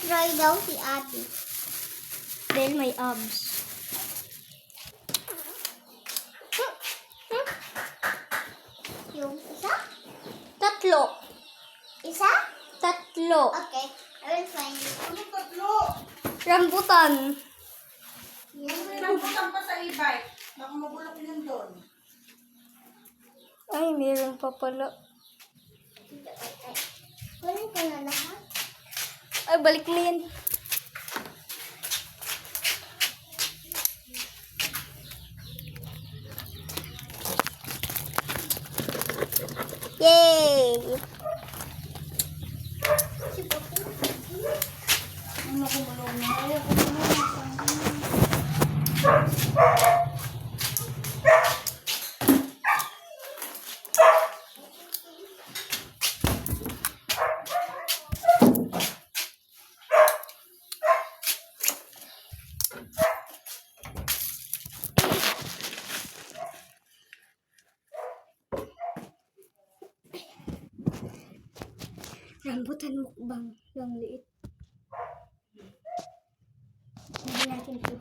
dry daw si ate. Dahil may abs. Yung isa? Tatlo. Isa? Tatlo. Okay. I will find it. Ano tatlo? Rambutan. May rambutan pa sa e-bike. Baka mabulok yun doon. Ay, meron pa pala. Kunin ko na lahat. Ay, balik na yan. Yay! Ano kumulong na? Ayaw kumulong na. Rambutan mukbang. Yung liit. Hindi natin ito.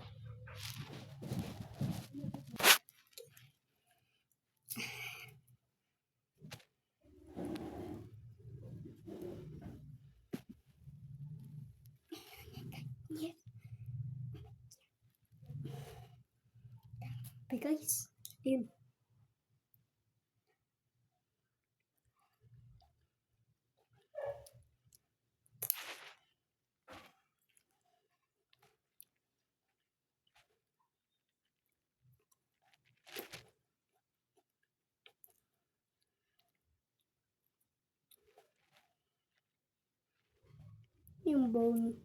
Yes. Okay guys. Ayun. Yung bone.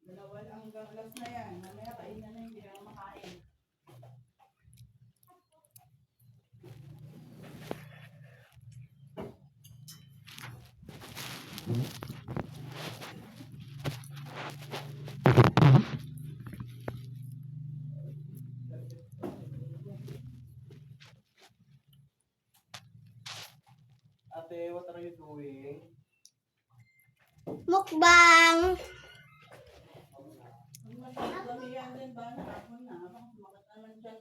Dalawa ang gaglas na yan. Mamaya kainan na hindi na makain. Ate, what are you doing? Mukbang. Ang masarap lang yan din ba? Nakapon na. Baka sumakat naman dyan.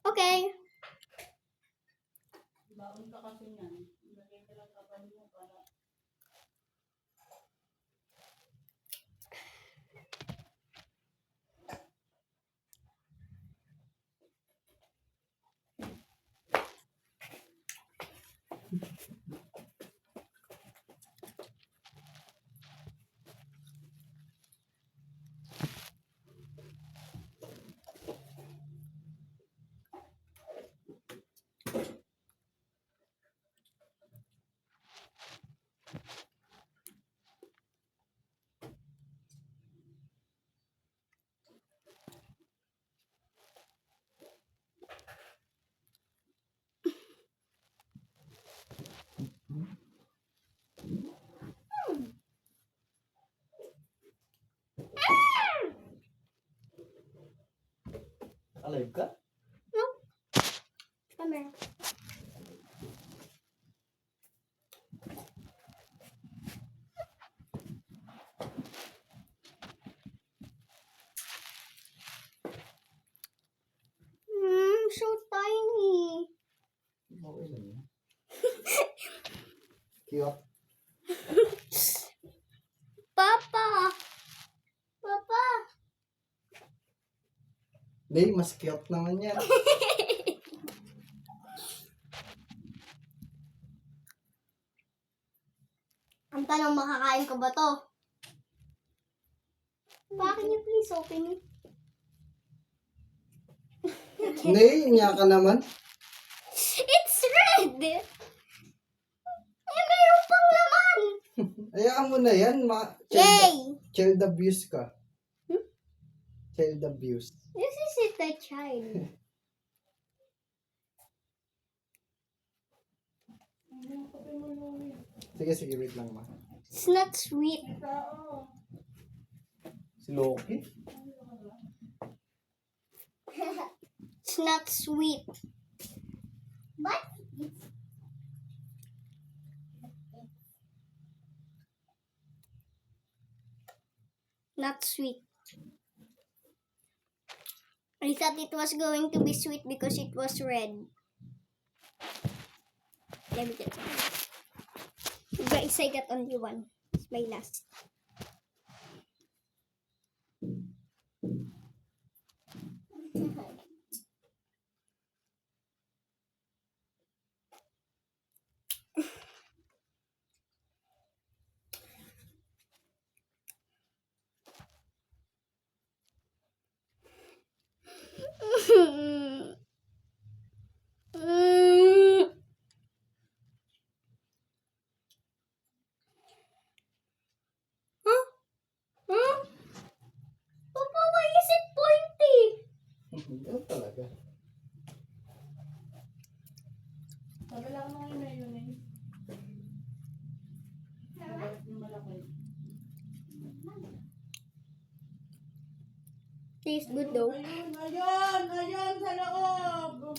Okay. Baon ka kasi yan. Ilagay ka lang kapan mo para Alive ka? Come here. So tiny. Okay lang yun. Cute. Papa. Papa. Hindi, mas cute naman yan. Ang tanong, makakain ka ba to? Pa, can you please open it? Nay, niya ka naman. It's red! Eh, mayroon pang laman! Hayaan mo na yan. Yay! Child abuse ka. Hmm? Child abuse. This is it a child. Sige, wait lang ma. It's not sweet. Si Loki? It's not sweet. What? Not sweet. I thought it was going to be sweet because it was red. Let me get some. Guys, I got only one. It's my last. Huh? Huh? Papa, why is it pointy? Ganun talaga. Sabi lang mo yun na yun eh. Malaki. Tastes good though. Ayun sa loob.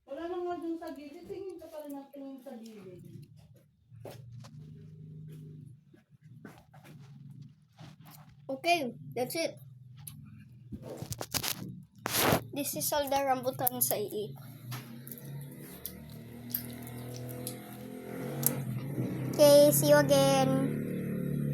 Wala naman dun sa gilid. Tingin ka pa rin ang tingin sa gilid. Okay, that's it. This is all the rambutans I eat. Okay, see you again.